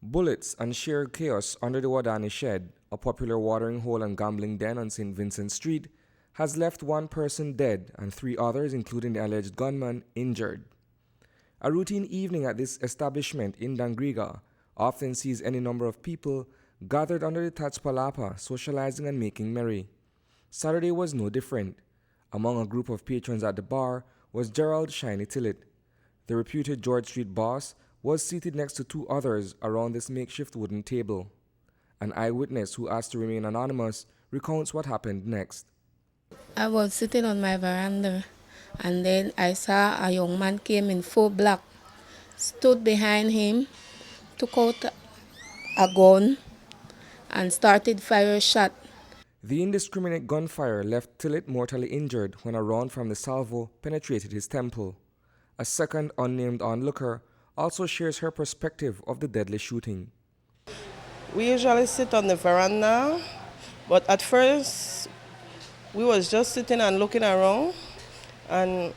Bullets and sheer chaos under the Wadani Shed, a popular watering hole and gambling den on St. Vincent Street, has left one person dead and three others, including the alleged gunman, injured. A routine evening at this establishment in Dangriga often sees any number of people gathered under the thatched palapa, socializing and making merry. Saturday was no different. Among a group of patrons at the bar was Gerald Shiny Tillett. The reputed George Street boss was seated next to two others around this makeshift wooden table. An eyewitness who asked to remain anonymous recounts what happened next. I was sitting on my veranda and then I saw a young man came in full black, stood behind him, took out a gun and started fire a shot. The indiscriminate gunfire left Tillett mortally injured when a round from the salvo penetrated his temple. A second unnamed onlooker also shares her perspective of the deadly shooting. We usually sit on the veranda, but at first we was just sitting and looking around, and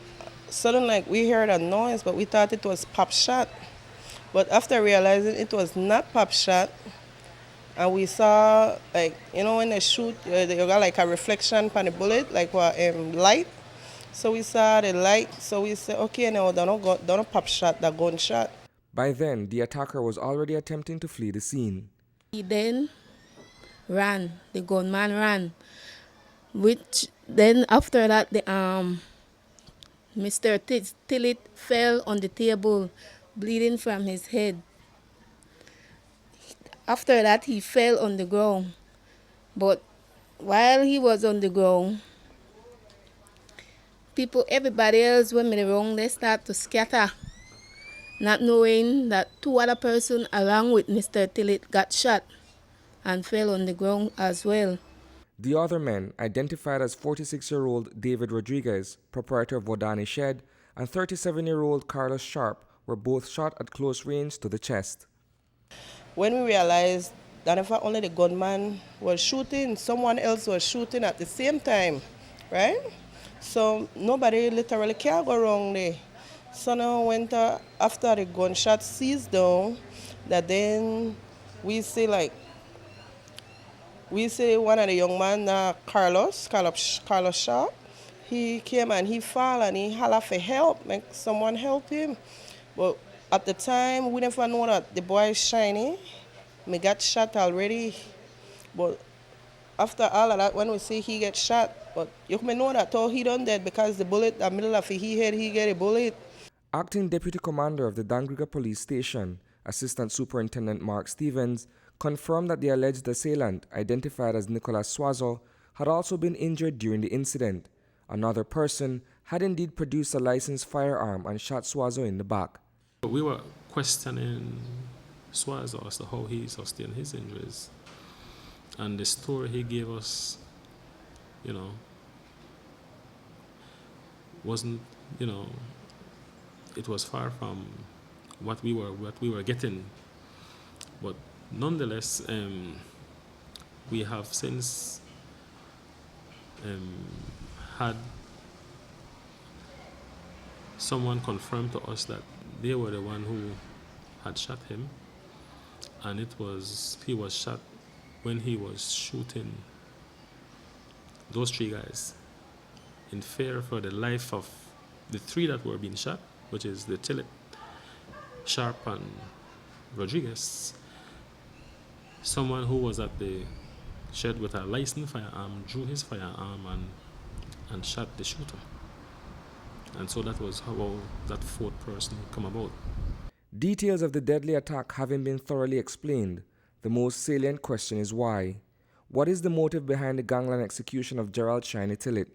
suddenly we heard a noise, but we thought it was pop shot. But after realizing it was not pop shot, and we saw, like, when they shoot, you got like a reflection on the bullet, like what light. So we saw the light, so we said, okay, now don't pop shot, the gunshot. By then, the attacker was already attempting to flee the scene. He then ran, the gunman ran, which then after that, Mr. Tillett fell on the table, bleeding from his head. After that, he fell on the ground. But while he was on the ground, everybody else went around, they start to scatter, not knowing that two other persons along with Mr. Tillett got shot and fell on the ground as well. The other men, identified as 46-year-old David Rodriguez, proprietor of Wadani Shed, and 37-year-old Carlos Sharp, were both shot at close range to the chest. When we realized that in fact only the gunman was shooting, someone else was shooting at the same time, right? So nobody literally can go wrong there. So now after the gunshot ceased down, that then we see one of the young man, Carlos Sharp, he came and he fall and he holler for help, make someone help him. But at the time, we never know that the boy is Shiny. Me got shot already. But after all of that, when we see he get shot, but you may know that he done dead because the bullet, the middle of his head, he get a bullet. Acting Deputy Commander of the Dangriga Police Station, Assistant Superintendent Mark Stevens, confirmed that the alleged assailant, identified as Nicolas Suazo, had also been injured during the incident. Another person had indeed produced a licensed firearm and shot Suazo in the back. We were questioning Suazo as to how he sustained his injuries. And the story he gave us, wasn't, it was far from what we were getting. But nonetheless, we have since had someone confirm to us that they were the one who had shot him, and he was shot when he was shooting those three guys in fear for the life of the three that were being shot, which is the Tillett, Sharp, and Rodriguez. Someone who was at the shed with a licensed firearm drew his firearm and shot the shooter. And so that was how that fourth person come about. Details of the deadly attack having been thoroughly explained, the most salient question is why. What is the motive behind the gangland execution of Gerald Shiny Tillett?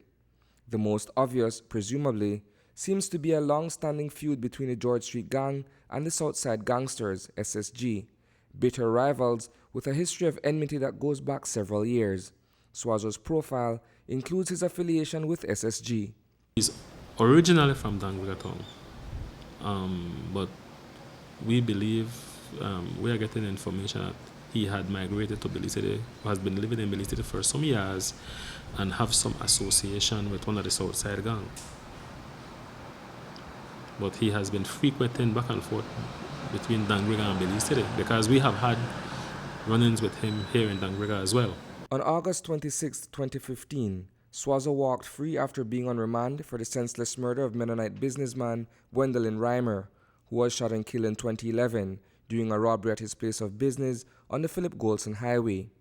The most obvious, presumably, seems to be a long-standing feud between the George Street Gang and the Southside Gangsters, SSG, bitter rivals with a history of enmity that goes back several years. Suazo's profile includes his affiliation with SSG. He's originally from Dangriga Town, but we believe we are getting information that he had migrated to Belize, has been living in Belize for some years, and have some association with one of the Southside Gang. But he has been frequenting back and forth between Dangriga and Belize today, because we have had run-ins with him here in Dangriga as well. On August 26, 2015, Swazo walked free after being on remand for the senseless murder of Mennonite businessman Gwendolyn Reimer, who was shot and killed in 2011 during a robbery at his place of business on the Philip Golson Highway.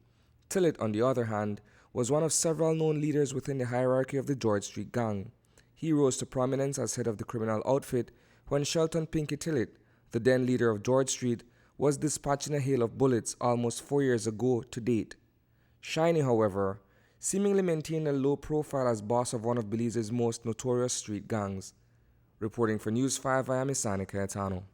Tillett, on the other hand, was one of several known leaders within the hierarchy of the George Street Gang. He rose to prominence as head of the criminal outfit when Shelton Pinky Tillett, the then leader of George Street, was dispatching a hail of bullets almost 4 years ago to date. Shiny, however, seemingly maintained a low profile as boss of one of Belize's most notorious street gangs. Reporting for News 5, I am Isani Cayetano.